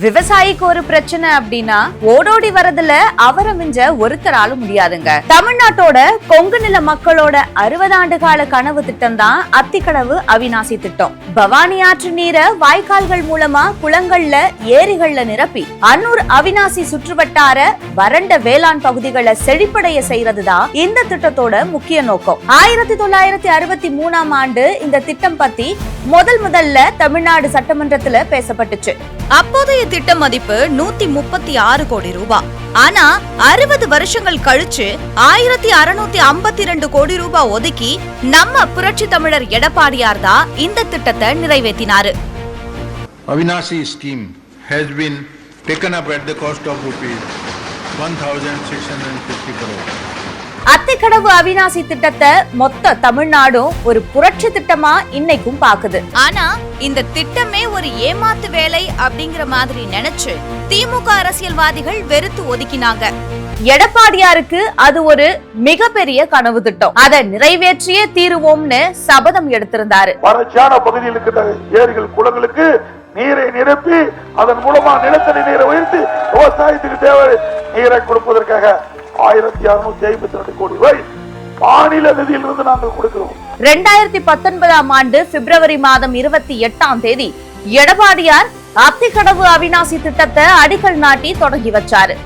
விவசாயிக்கு ஒரு பிரச்சனை அப்படின்னா ஓடோடி வரதுல அவரை மிஞ்ச ஒருத்தரால முடியாதுங்க. தமிழ்நாட்டோட கொங்கு நில மக்களோட 60 ஆண்டு கால கனவு திட்டம் தான் அத்திக்கடவு அவிநாசி திட்டம். பவானி ஆற்று நீரை வாய்க்கால்கள் மூலமா குளங்கள்ல ஏரிகள்ல நிரப்பி அன்னூர் அவிநாசி சுற்றுவட்டார வறண்ட வேளாண் பகுதிகளை செழிப்படைய செய்யறதுதான் இந்த திட்டத்தோட முக்கிய நோக்கம். 1963ஆம் ஆண்டு இந்த திட்டம் பத்தி முதல்ல தமிழ்நாடு சட்டமன்றத்துல பேசப்பட்டுச்சு. அப்போதைய திட்ட மதிப்பு 136 கோடி ரூபாய். ஆனா 60 வருஷங்கள் கழிச்சு 1652 கோடி ரூபாய் ஒதுக்கி நம்ம புரட்சி தமிழர் எடப்பாடியார் தான் இந்த திட்டத்தை நிறைவேற்றினாரு. Avinasi scheme has been taken up at the cost of rupees 1650 crore. Athikadavu Avinashi திட்டத்தை மொத்த தமிழ்நாடும் ஒரு புரட்சி திட்டமா இன்னைக்கும் பாக்குது. ஆனா இந்த திட்டமே ஒரு ஏமாத்து வேலை அப்படிங்கிற மாதிரி நினைச்சு திமுக அரசியல்வாதிகள் வெறுத்து ஒதுக்கினாங்க. எடப்பாடியாருக்கு அது ஒரு மிகப்பெரிய கனவு திட்டம். அதை நிறைவேற்றியே தீருவோம்னு சபதம் எடுத்திருந்தாரு. வறட்சியான பகுதியில் இருக்கிற ஏரிகள் குளங்களுக்கு நீரை நிரப்பி அதன் மூலமா நிலத்தடி நீரை உயர்த்தி விவசாயத்துக்கு தேவை நீரை கொடுப்பதற்காக 1652 கோடி ரூபாய் மாநில நிதியிலிருந்து நாங்கள் கொடுக்கிறோம். 2019ஆம் ஆண்டு பிப்ரவரி மாதம் 28ஆம் தேதி எடப்பாடியார் அத்திக்கடவு அவிநாசி திட்டத்தை அடிக்கல் நாட்டி தொடங்கி வச்சாரு.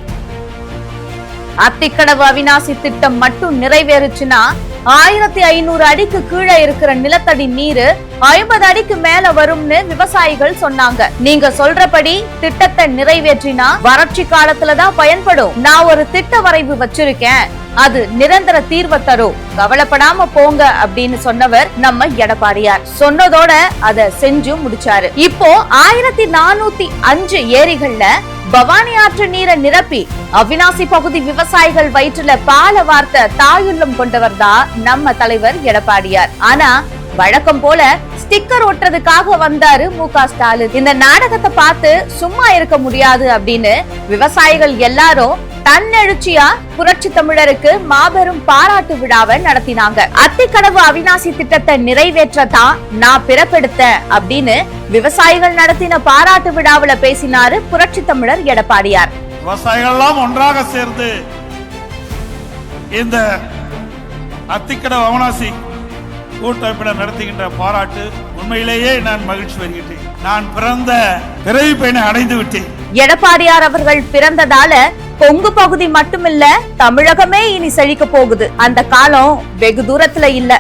அத்திக்கடவு அவிநாசி திட்டம் மட்டும் நிறைவேறுச்சுன்னா 1500 அடிக்கு கீழே இருக்கிற நிலத்தடி நீரு 50 அடிக்கு மேல வரும்னு விவசாயிகள் சொன்னாங்க. நீங்க சொல்றபடி திட்டத்தை நிறைவேற்றினா வறட்சி காலத்துலதான் பயன்படும். நான் ஒரு திட்ட வரைவு வச்சிருக்கேன், அது நிரந்தர தீர்வை தரும், கவலைப்படாம போங்க அப்படின்னு சொன்னவர் நம்ம எடப்பாடியார். சொன்னதோட அதை செஞ்சு முடிச்சாரு. இப்போ 1405 ஏரிகள்ல பவானி ஆற்று நீரை நிரப்பி அவிநாசி பகுதி விவசாயிகள் வயிற்றுல பால வார்த்த தாயுள்ளம் கொண்டவர் தான் நம்ம தலைவர் எடப்பாடியார். ஆனா வழக்கம் போல ஸ்டிக்கர் ஒட்டுறதுக்காக வந்தாரு மு.க. ஸ்டாலின். இந்த நாடகத்தை பார்த்து சும்மா இருக்க முடியாது அப்படின்னு விவசாயிகள் எல்லாரும் தன்னெழுச்சியா புரட்சி தமிழருக்கு மாபெரும் பாராட்டு விழாவை நடத்தினாங்க. அத்திக்கடவு அவிநாசி திட்டத்தை நிறைவேற்றத்தான் நான் பிறப்பெடுத்த அப்படின்னு விவசாயிகள் நடத்தின பாராட்டு விழாவில பேசினாரு புரட்சி தமிழர் எடப்பாடியார். விவசாயிகள் எல்லாம் ஒன்றாக சேர்ந்து இந்த அத்திக்கடவு அவிநாசி கூட்டமைப்பினர் நடத்துகின்ற பாராட்டு உண்மையிலேயே நான் மகிழ்ச்சி வருகின்றேன். நான் பிறந்த பிறவி பயனை அடைந்து விட்டேன். எடப்பாடியார் அவர்கள் பிறந்ததால கொங்கு பகுதி மட்டுமில்ல தமிழகமே இனி செழிக்க போகுது. அந்த காலம் வெகு தூரத்துல இல்ல.